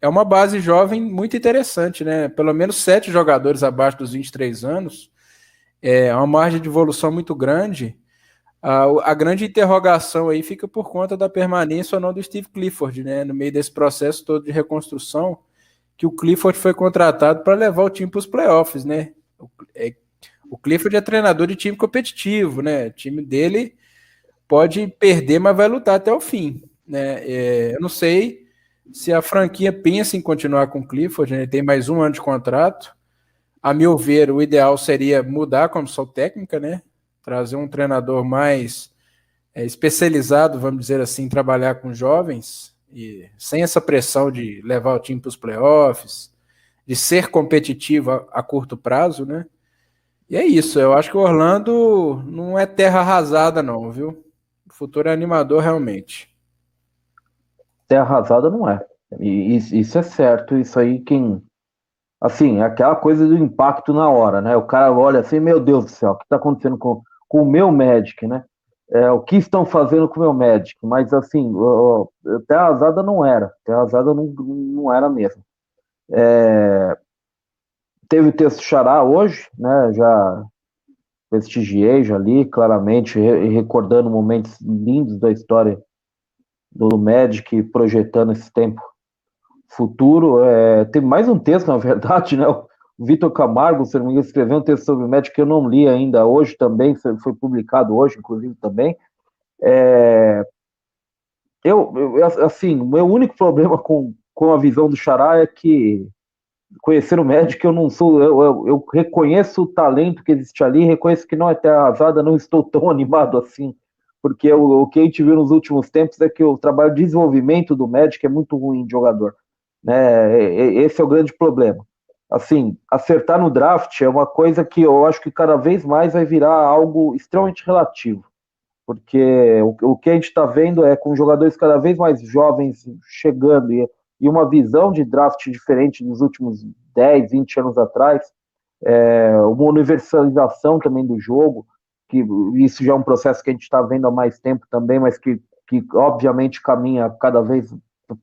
é uma base jovem muito interessante, né? Pelo menos 7 jogadores abaixo dos 23 anos. É uma margem de evolução muito grande. A grande interrogação aí fica por conta da permanência ou não do Steve Clifford, né? No meio desse processo todo de reconstrução, que o Clifford foi contratado para levar o time para os playoffs, né? O Clifford é treinador de time competitivo, né? O time dele pode perder, mas vai lutar até o fim, né? Eu não sei se a franquia pensa em continuar com o Clifford, né? Ele tem mais um ano de contrato. A meu ver, o ideal seria mudar a comissão técnica, né? Trazer um treinador mais especializado, vamos dizer assim, em trabalhar com jovens e sem essa pressão de levar o time para os playoffs, de ser competitivo a curto prazo, né? E é isso, eu acho que o Orlando não é terra arrasada não, viu? O futuro é animador realmente. Terra arrasada não é. E isso é certo, isso aí quem. Assim, é aquela coisa do impacto na hora, né? O cara olha assim, meu Deus do céu, o que está acontecendo com o meu Magic, né? O que estão fazendo com o meu Magic? Mas assim, terra arrasada não era. Terra arrasada não era mesmo. Teve o texto Xará hoje, né? Já prestigiei, já li claramente, recordando momentos lindos da história do Magic, projetando esse tempo futuro. Tem mais um texto, na verdade, né? O Vitor Camargo, se não me engano, escreveu um texto sobre o Magic que eu não li ainda hoje também, foi publicado hoje, inclusive, também. Assim, o meu único problema com a visão do Xará é que conhecer o Magic, eu não sou, eu reconheço o talento que existe ali, reconheço que não é terra arrasada, não estou tão animado assim, porque o que a gente viu nos últimos tempos é que o trabalho de desenvolvimento do Magic é muito ruim de jogador, né? Esse é o grande problema. Assim, acertar no draft é uma coisa que eu acho que cada vez mais vai virar algo extremamente relativo, porque o que a gente está vendo é com jogadores cada vez mais jovens chegando e uma visão de draft diferente dos últimos 10, 20 anos atrás, uma universalização também do jogo, que isso já é um processo que a gente está vendo há mais tempo também, mas que obviamente caminha cada vez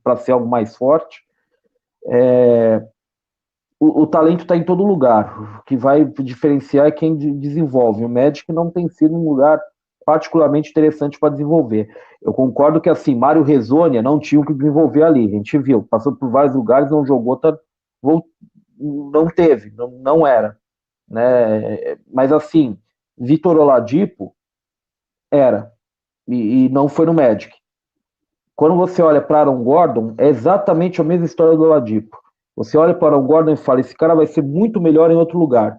para ser algo mais forte. O talento está em todo lugar. O que vai diferenciar é quem desenvolve. O Magic não tem sido um lugar particularmente interessante para desenvolver. Eu concordo que assim, Mário Hezonja não tinha o que desenvolver ali. A gente viu, passou por vários lugares, não jogou, não teve, não era. Né? Mas assim, Vitor Oladipo era, e não foi no Magic. Quando você olha para Aaron Gordon, é exatamente a mesma história do Oladipo. Você olha para o Gordon e fala, esse cara vai ser muito melhor em outro lugar.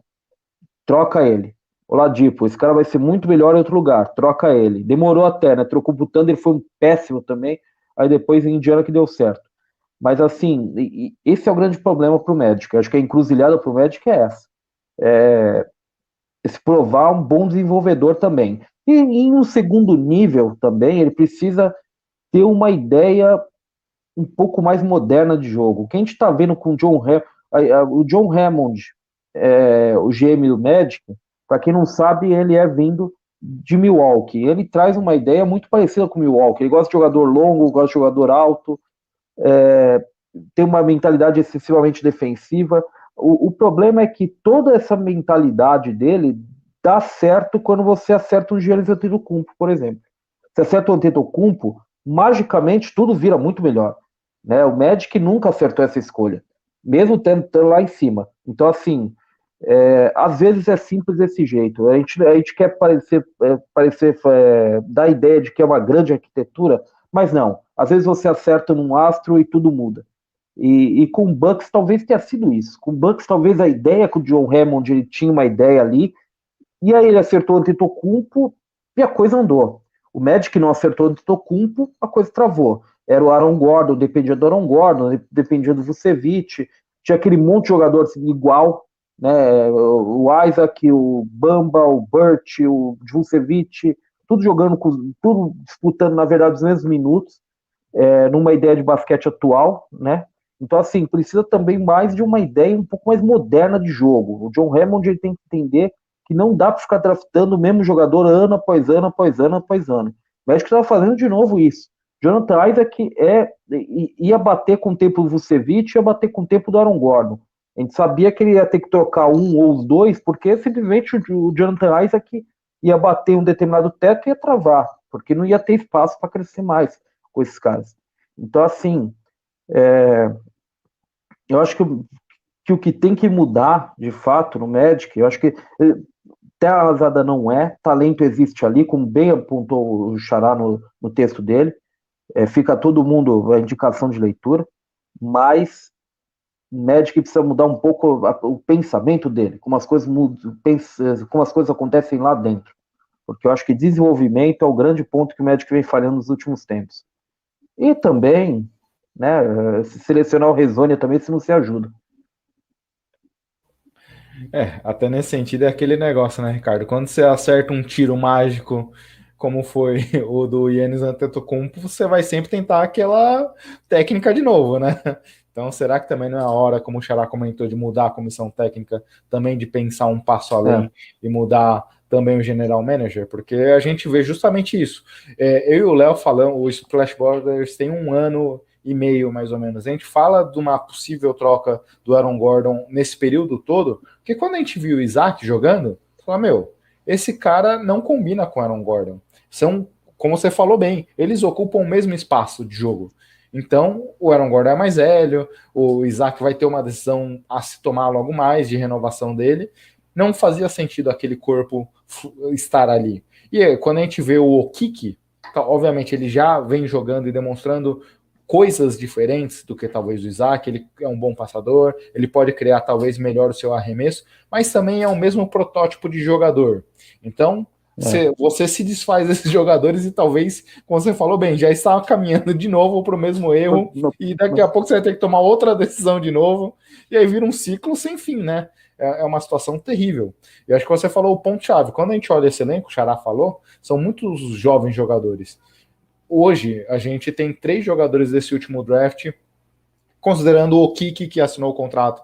Troca ele. Oladipo, esse cara vai ser muito melhor em outro lugar. Troca ele. Demorou até, né? Trocou pro Thunder, foi um péssimo também. Aí depois em Indiana que deu certo. Mas assim, esse é o grande problema pro Magic. Eu acho que a encruzilhada pro Magic é essa. Se provar um bom desenvolvedor também. E em um segundo nível também, ele precisa ter uma ideia um pouco mais moderna de jogo. O que a gente está vendo com o John Hammond, o GM do Magic, para quem não sabe, ele é vindo de Milwaukee. Ele traz uma ideia muito parecida com o Milwaukee. Ele gosta de jogador longo, gosta de jogador alto, tem uma mentalidade excessivamente defensiva. O problema é que toda essa mentalidade dele dá certo quando você acerta um Giannis Antetokounmpo, por exemplo. Se acerta o Antetokounmpo, magicamente tudo vira muito melhor. Né? O Magic nunca acertou essa escolha, mesmo tendo lá em cima. Então, assim, às vezes é simples desse jeito. A gente quer dar a ideia de que é uma grande arquitetura, mas não. Às vezes você acerta num astro e tudo muda. E com o Bucks talvez tenha sido isso. Com o Bucks talvez a ideia com o John Hammond, ele tinha uma ideia ali, e aí ele acertou o Antetokounmpo e a coisa andou. O Magic não acertou o Antetokounmpo, a coisa travou. Era o Aaron Gordon, dependia do Aaron Gordon, dependia do Vucevic, tinha aquele monte de jogador assim, igual, né? O Isaac, o Bamba, o Burt, o Vucevic, tudo jogando, tudo disputando, na verdade, os mesmos minutos, numa ideia de basquete atual, né? Então, assim, precisa também mais de uma ideia um pouco mais moderna de jogo. O John Hammond ele tem que entender que não dá para ficar draftando o mesmo jogador ano após ano, após ano, após ano. O Magic estava fazendo de novo isso. Jonathan Isaac ia bater com o tempo do Vucevic, ia bater com o tempo do Aaron Gordon. A gente sabia que ele ia ter que trocar um ou os dois, porque simplesmente o Jonathan Isaac ia bater um determinado teto e ia travar, porque não ia ter espaço para crescer mais com esses caras. Então, assim, eu acho que o que tem que mudar, de fato, no Magic, eu acho que terra arrasada não é, talento existe ali, como bem apontou o Xará no texto dele, fica todo mundo a indicação de leitura, mas o Magic precisa mudar um pouco o pensamento dele, como as coisas mudam, como as coisas acontecem lá dentro, porque eu acho que desenvolvimento é o grande ponto que o Magic vem falhando nos últimos tempos. E também, né, selecionar o Rezônia também, se não se ajuda. Até nesse sentido é aquele negócio, né, Ricardo? Quando você acerta um tiro mágico, como foi o do Giannis Antetokounmpo, você vai sempre tentar aquela técnica de novo, né? Então, será que também não é a hora, como o Xará comentou, de mudar a comissão técnica, também de pensar um passo além e mudar também o general manager? Porque a gente vê justamente isso. Eu e o Léo falamos, o Splash Brothers tem 1 ano e meio, mais ou menos. A gente fala de uma possível troca do Aaron Gordon nesse período todo, porque quando a gente viu o Isaac jogando, fala, esse cara não combina com o Aaron Gordon. São, como você falou bem, eles ocupam o mesmo espaço de jogo. Então, o Aaron Gordon é mais velho, o Isaac vai ter uma decisão a se tomar logo mais de renovação dele. Não fazia sentido aquele corpo estar ali. E quando a gente vê o Okiki, obviamente ele já vem jogando e demonstrando coisas diferentes do que talvez o Isaac. Ele é um bom passador, ele pode criar talvez melhor o seu arremesso, mas também é o mesmo protótipo de jogador. Então, você se desfaz desses jogadores e talvez, como você falou bem, já está caminhando de novo para o mesmo erro e daqui a pouco você vai ter que tomar outra decisão de novo e aí vira um ciclo sem fim, né? É uma situação terrível. Eu acho que você falou o ponto-chave. Quando a gente olha esse elenco, o Xará falou, são muitos jovens jogadores. Hoje, a gente tem 3 jogadores desse último draft, considerando o Okiki, que assinou o contrato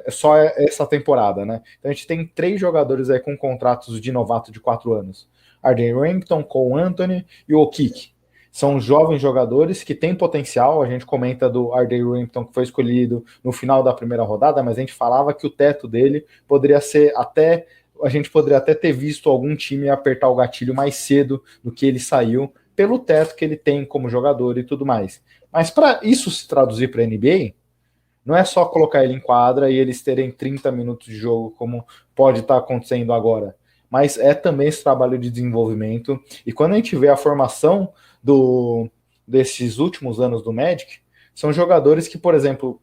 só essa temporada, né? Então a gente tem 3 jogadores aí com contratos de novato de 4 anos. R.J. Hampton, Cole Anthony e o Okiki. São jovens jogadores que têm potencial. A gente comenta do R.J. Hampton, que foi escolhido no final da primeira rodada, mas a gente falava que o teto dele poderia ser até... A gente poderia até ter visto algum time apertar o gatilho mais cedo do que ele saiu, pelo teto que ele tem como jogador e tudo mais. Mas para isso se traduzir para a NBA, não é só colocar ele em quadra e eles terem 30 minutos de jogo, como pode estar acontecendo agora. Mas é também esse trabalho de desenvolvimento. E quando a gente vê a formação desses últimos anos do Magic, são jogadores que, por exemplo,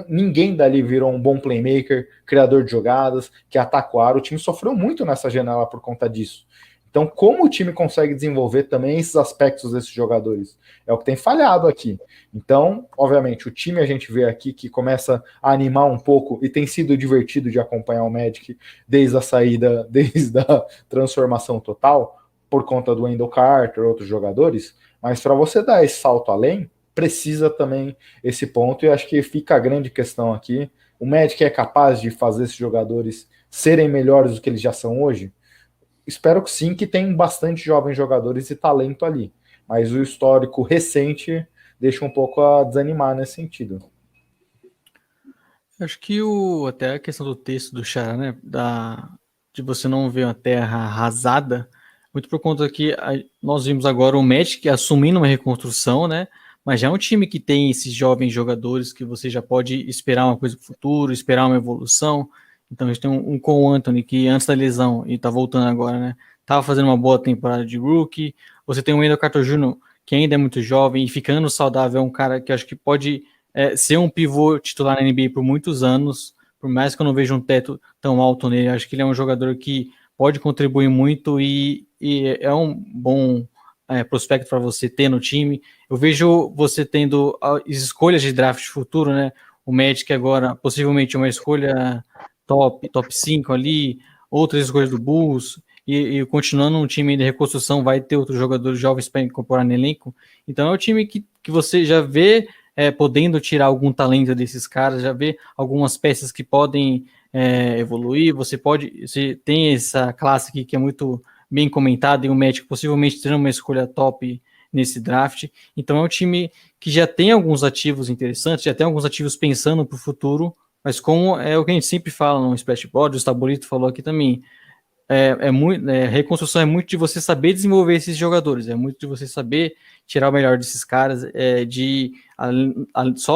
ninguém dali virou um bom playmaker, criador de jogadas, que ataca o aro. O time sofreu muito nessa janela por conta disso. Então, como o time consegue desenvolver também esses aspectos desses jogadores? É o que tem falhado aqui. Então, obviamente, o time a gente vê aqui que começa a animar um pouco e tem sido divertido de acompanhar o Magic desde a saída, desde a transformação total, por conta do Wendell Carter, outros jogadores. Mas para você dar esse salto além, precisa também esse ponto, e acho que fica a grande questão aqui. O Magic é capaz de fazer esses jogadores serem melhores do que eles já são hoje? Espero que sim, que tem bastante jovens jogadores e talento ali. Mas o histórico recente deixa um pouco a desanimar nesse sentido. Acho que até a questão do texto do Xará, né? De você não ver uma terra arrasada, muito por conta que nós vimos agora o Magic assumindo uma reconstrução, né? Mas já é um time que tem esses jovens jogadores que você já pode esperar uma coisa pro futuro, esperar uma evolução. Então a gente tem um Cole Anthony que antes da lesão, e tá voltando agora, né? Tava fazendo uma boa temporada de rookie. Você tem o Wendell Carter Jr., que ainda é muito jovem e ficando saudável, é um cara que eu acho que pode ser um pivô titular na NBA por muitos anos. Por mais que eu não veja um teto tão alto nele, acho que ele é um jogador que pode contribuir muito e é um bom prospecto para você ter no time. Eu vejo você tendo as escolhas de draft futuro, né? O Magic agora, possivelmente uma escolha top 5 ali, outras escolhas do Bulls, e continuando um time de reconstrução, vai ter outros jogadores jovens para incorporar no elenco. Então é um time que você já vê podendo tirar algum talento desses caras, já vê algumas peças que podem evoluir. Você tem essa classe aqui que é muito bem comentada, e o Magic possivelmente terá uma escolha top nesse draft. Então é um time que já tem alguns ativos interessantes, já tem alguns ativos pensando para o futuro, mas como é o que a gente sempre fala no Splash Board, o Stabolito falou aqui também, reconstrução é muito de você saber desenvolver esses jogadores, é muito de você saber tirar o melhor desses caras,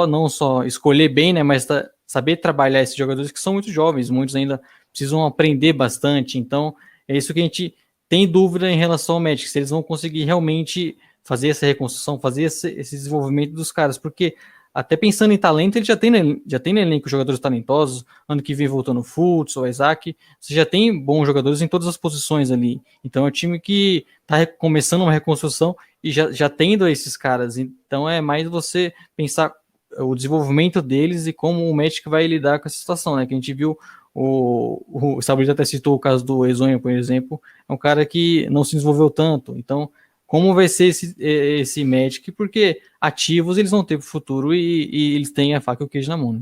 não só escolher bem, né, mas saber trabalhar esses jogadores que são muito jovens, muitos ainda precisam aprender bastante. Então é isso que a gente tem dúvida em relação ao Magic, se eles vão conseguir realmente fazer essa reconstrução, fazer esse desenvolvimento dos caras, porque até pensando em talento, ele já tem no elenco jogadores talentosos. Ano que vem voltando o Fultz, o Isaac, você já tem bons jogadores em todas as posições ali. Então é um time que está começando uma reconstrução e já tendo esses caras. Então é mais você pensar o desenvolvimento deles e como o Magic vai lidar com essa situação, né? Que a gente viu, o Sabrina até citou o caso do Ezonha, por exemplo, é um cara que não se desenvolveu tanto. Então como vai ser esse Magic, porque ativos eles vão ter para o futuro e eles têm a faca e o queijo na mão. Né?